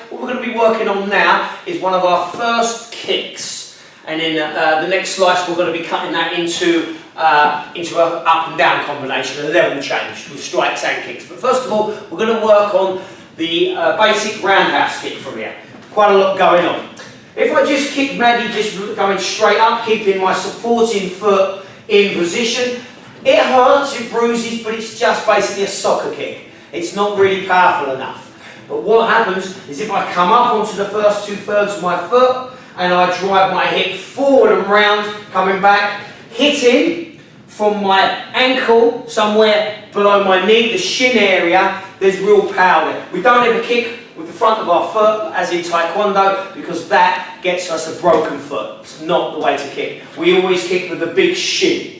What we're going to be working on now is one of our first kicks, and in the next slice we're going to be cutting that into an up and down combination, a level change with strikes and kicks. But first of all, we're going to work on the basic roundhouse kick from here. Quite a lot going on. If I just kick Maddy, just going straight up, keeping my supporting foot in position, it hurts, it bruises, but it's just basically a soccer kick. It's not really powerful enough. But what happens is if I come up onto the first 2/3 of my foot and I drive my hip forward and round, coming back, hitting from my ankle somewhere below my knee, the shin area, there's real power there. We don't ever kick with the front of our foot as in Taekwondo because that gets us a broken foot. It's not the way to kick. We always kick with the big shin.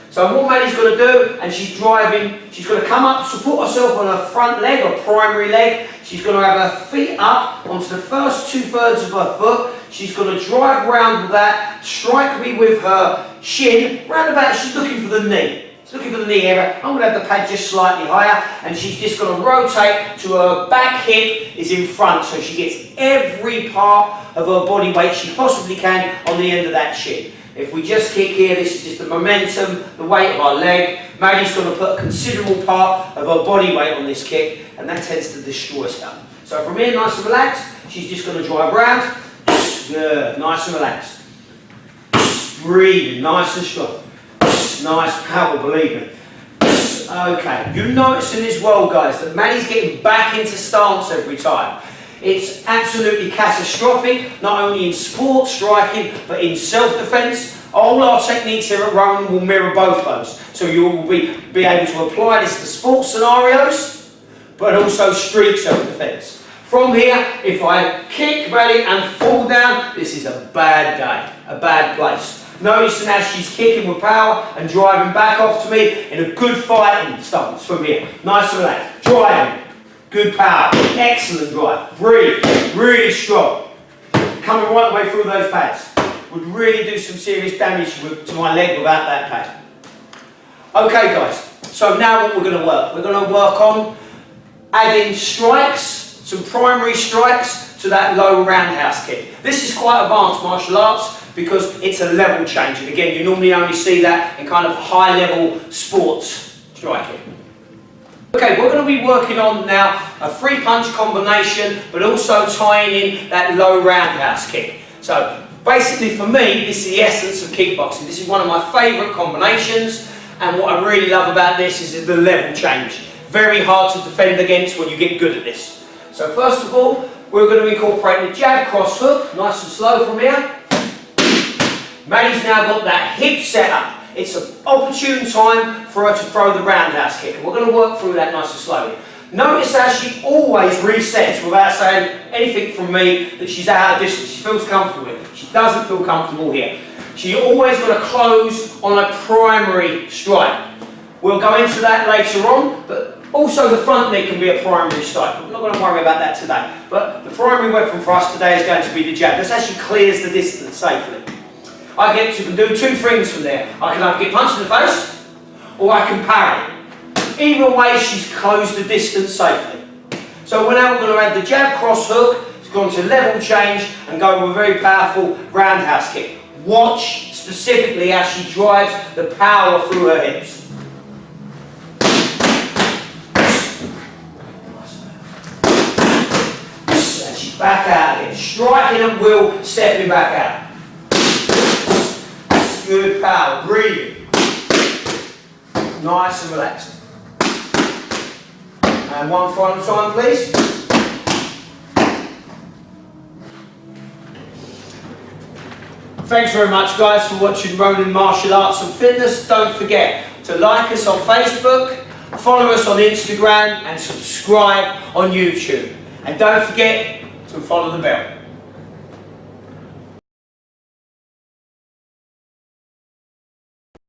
So what Maddy's going to do, and she's driving, she's going to come up, support herself on her front leg, or primary leg. She's going to have her feet up onto the first 2/3 of her foot. She's going to drive round with that, strike me with her shin, round about, she's looking for the knee. She's looking for the knee area. I'm going to have the pad just slightly higher, and she's just going to rotate to her back hip is in front, so she gets every part of her body weight she possibly can on the end of that shin. If we just kick here, this is just the momentum, the weight of our leg. Maddy's going to put a considerable part of her body weight on this kick, and that tends to destroy stuff. So from here, nice and relaxed, she's just going to drive round. Good, nice and relaxed. Breathing, nice and strong. Nice power, believe me. Okay, you're noticing as well, guys, that Maddy's getting back into stance every time. It's absolutely catastrophic, not only in sport striking, but in self-defense. All our techniques here at Ronin will mirror both those. So you will be able to apply this to sports scenarios, but also street self-defense. From here, if I kick Maddy and fall down, this is a bad day, a bad place. Noticing as she's kicking with power and driving back off to me in a good fighting stance from here. Nice and relaxed. Driving. Good power. Excellent drive. Breathe. Really strong. Coming right the way through those pads. Would really do some serious damage to my leg without that pad. Okay, guys. So now what we're going to work. We're going to work on adding strikes, some primary strikes to that low roundhouse kick. This is quite advanced martial arts, because it's a level change, and again you normally only see that in kind of high level sports striking. Okay, we're going to be working on now a 3-punch combination, but also tying in that low roundhouse kick. So basically for me, this is the essence of kickboxing. This is one of my favourite combinations, and what I really love about this is the level change. Very hard to defend against when you get good at this. So first of all, we're going to incorporate the jab cross hook, nice and slow from here. Maddy's now got that hip set up. It's an opportune time for her to throw the roundhouse kick. And we're going to work through that nice and slowly. Notice how she always resets without saying anything from me that she's out of distance. She feels comfortable with it. She doesn't feel comfortable here. She's always going to close on a primary strike. We'll go into that later on, but also the front leg can be a primary strike. I'm not going to worry about that today. But the primary weapon for us today is going to be the jab. This actually clears the distance safely. I get to do 2 things from there. I can either get punched in the face, or I can parry. Either way, she's closed the distance safely. So now we're going to add the jab cross hook. It's going to level change and go with a very powerful roundhouse kick. Watch specifically how she drives the power through her hips. And she's back out again. Striking at will, stepping back out. Good power, breathing. Nice and relaxed. And one final time, please. Thanks very much, guys, for watching Ronin Martial Arts and Fitness. Don't forget to like us on Facebook, follow us on Instagram, and subscribe on YouTube. And don't forget to follow the bell.